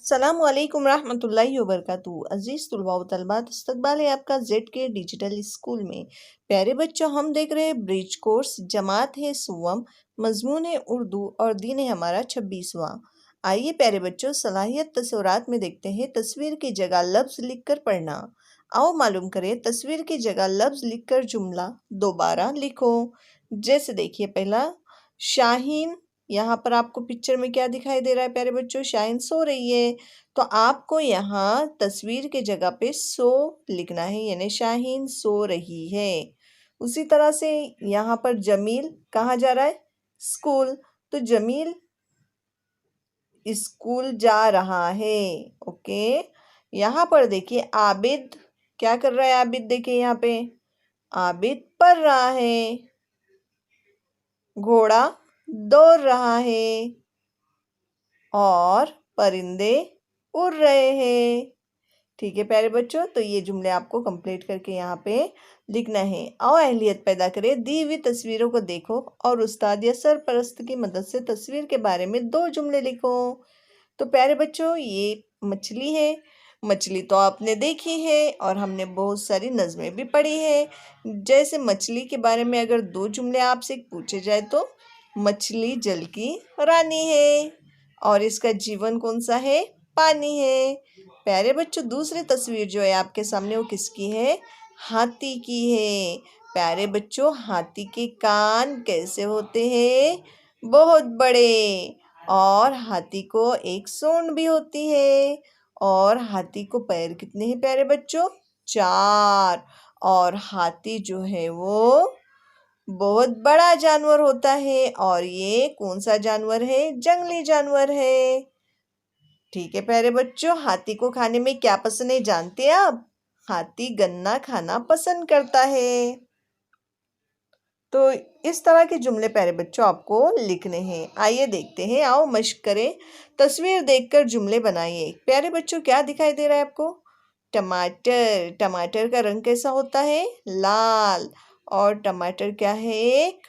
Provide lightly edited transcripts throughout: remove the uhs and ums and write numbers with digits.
अस्सलामुअलैकुम रहमतुल्लाहि वबरकातुहू। अज़ीज़ तुलबा व तलबात, इस्तकबाल है आपका जेड के डिजिटल स्कूल में। प्यारे बच्चों, हम देख रहे हैं ब्रिज कोर्स, जमात है सुवम, मजमून है उर्दू और दिन है हमारा 26वां। आइए प्यारे बच्चों, सलाहियत तस्वीरात में देखते हैं तस्वीर की जगह लफ्ज़ लिखकर पढ़ना। आओ मालूम करें, तस्वीर की जगह लफ्ज़ लिखकर जुमला दोबारा लिखो। जैसे देखिए, पहला शाहीन, यहाँ पर आपको पिक्चर में क्या दिखाई दे रहा है प्यारे बच्चों? शाहीन सो रही है। तो आपको यहाँ तस्वीर के जगह पे सो लिखना है, यानी शाहीन सो रही है। उसी तरह से यहाँ पर जमील कहाँ जा रहा है? स्कूल। तो जमील स्कूल जा रहा है। ओके। यहाँ पर देखिए आबिद क्या कर रहा है? आबिद देखिए यहाँ पे आबिद पढ़ रहा है। घोड़ा दौड़ रहा है और परिंदे उड़ रहे हैं। ठीक है प्यारे बच्चों, तो ये जुमले आपको कंप्लीट करके यहाँ पे लिखना है। आओ अहलियत पैदा करें, दी हुई तस्वीरों को देखो और उस्ताद या सरपरस्त की मदद से तस्वीर के बारे में 2 जुमले लिखो। तो प्यारे बच्चों, ये मछली है। मछली तो आपने देखी है और हमने बहुत सारी नज़में भी पढ़ी है। जैसे मछली के बारे में अगर 2 जुमले आपसे पूछे जाए तो मछली जल की रानी है और इसका जीवन कौन सा है? पानी है। प्यारे बच्चों, दूसरी तस्वीर जो है आपके सामने वो किसकी है? हाथी की है। प्यारे बच्चों, हाथी के कान कैसे होते हैं? बहुत बड़े। और हाथी को एक सूंड भी होती है। और हाथी को पैर कितने हैं प्यारे बच्चों? 4। और हाथी जो है वो बहुत बड़ा जानवर होता है और ये कौन सा जानवर है? जंगली जानवर है। ठीक है प्यारे बच्चों, हाथी को खाने में क्या पसंद है जानते हैं आप? हाथी गन्ना खाना पसंद करता है। तो इस तरह के जुमले प्यारे बच्चों आपको लिखने हैं। आइए देखते हैं, आओ मश्क करें। तस्वीर देखकर जुमले बनाइए। प्यारे बच्चों, क्या दिखाई दे रहा है आपको? टमाटर। टमाटर का रंग कैसा होता है? लाल। और टमाटर क्या है? एक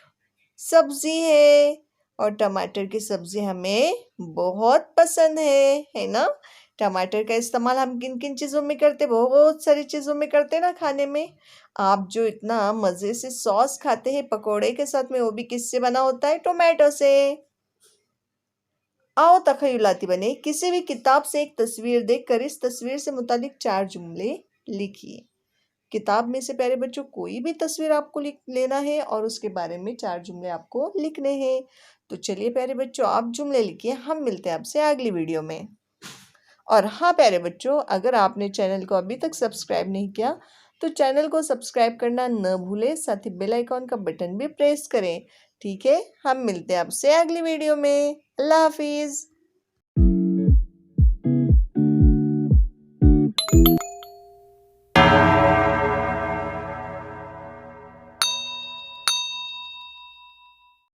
सब्जी है और टमाटर की सब्जी हमें बहुत पसंद है ना? टमाटर का इस्तेमाल हम किन किन चीज़ों में करते? बहुत सारी चीज़ों में करते हैं ना खाने में। आप जो इतना मज़े से सॉस खाते हैं पकोड़े के साथ में, वो भी किससे बना होता है? टोमेटो से। आओ तख़य्युलाती बने, किसी भी किताब से एक तस्वीर देखकर इस तस्वीर से मुतालिक 4 जुमले लिखिए। किताब में से प्यारे बच्चों कोई भी तस्वीर आपको लिख लेना है और उसके बारे में 4 जुमले आपको लिखने हैं। तो चलिए प्यारे बच्चों, आप जुमले लिखिए, हम मिलते हैं आपसे अगली वीडियो में। और हाँ प्यारे बच्चों, अगर आपने चैनल को अभी तक सब्सक्राइब नहीं किया तो चैनल को सब्सक्राइब करना न भूलें, साथ ही बेल आइकॉन का बटन भी प्रेस करें। ठीक है, हम मिलते हैं आपसे अगली वीडियो में। अल्लाह हाफिज़।